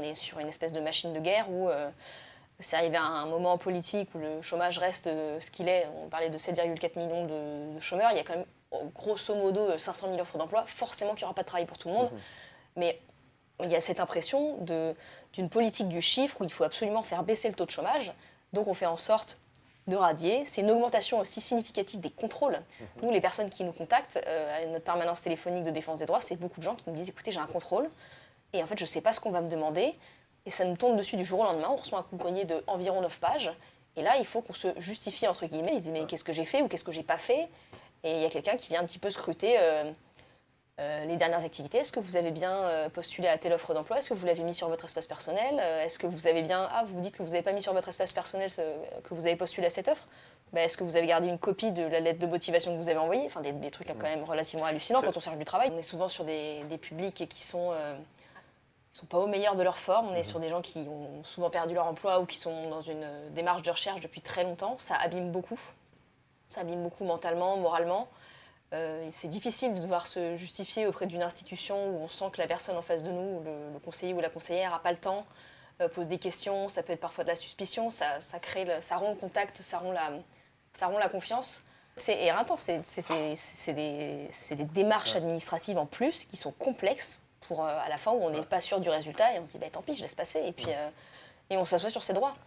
est sur une espèce de machine de guerre où c'est arrivé à un moment politique où le chômage reste ce qu'il est. On parlait de 7,4 millions de chômeurs. Il y a quand même, grosso modo, 500 000 offres d'emploi. Forcément qu'il n'y aura pas de travail pour tout le monde. Mais il y a cette impression d'une politique du chiffre où il faut absolument faire baisser le taux de chômage. Donc on fait en sorte de radier. C'est une augmentation aussi significative des contrôles. Nous, les personnes qui nous contactent à notre permanence téléphonique de défense des droits, c'est beaucoup de gens qui nous disent « Écoutez, j'ai un contrôle et en fait, je ne sais pas ce qu'on va me demander. » Et ça nous tombe dessus du jour au lendemain. On reçoit un courrier d'environ 9 pages. Et là, il faut qu'on se justifie, entre guillemets. Ils disent « Mais qu'est-ce que j'ai fait ou qu'est-ce que j'ai pas fait ?» Et il y a quelqu'un qui vient un petit peu scruter les dernières activités. Est-ce que vous avez bien postulé à telle offre d'emploi? Est-ce que vous l'avez mis sur votre espace personnel? Est-ce que vous avez bien... Ah, vous dites que vous n'avez pas mis sur votre espace personnel que vous avez postulé à cette offre? Ben, est-ce que vous avez gardé une copie de la lettre de motivation que vous avez envoyée? Enfin, des trucs quand même relativement hallucinants quand on cherche du travail. On est souvent sur des publics qui sont pas au meilleur de leur forme. On est sur des gens qui ont souvent perdu leur emploi ou qui sont dans une démarche de recherche depuis très longtemps. Ça abîme beaucoup. Ça abîme beaucoup mentalement, moralement. C'est difficile de devoir se justifier auprès d'une institution où on sent que la personne en face de nous, le conseiller ou la conseillère, n'a pas le temps, pose des questions, ça peut être parfois de la suspicion, ça rompt le contact, ça rompt la confiance. C'est éreintant, c'est des démarches administratives en plus qui sont complexes pour à la fin où on n'est pas sûr du résultat et on se dit bah, tant pis, je laisse passer et puis et on s'assoit sur ses droits.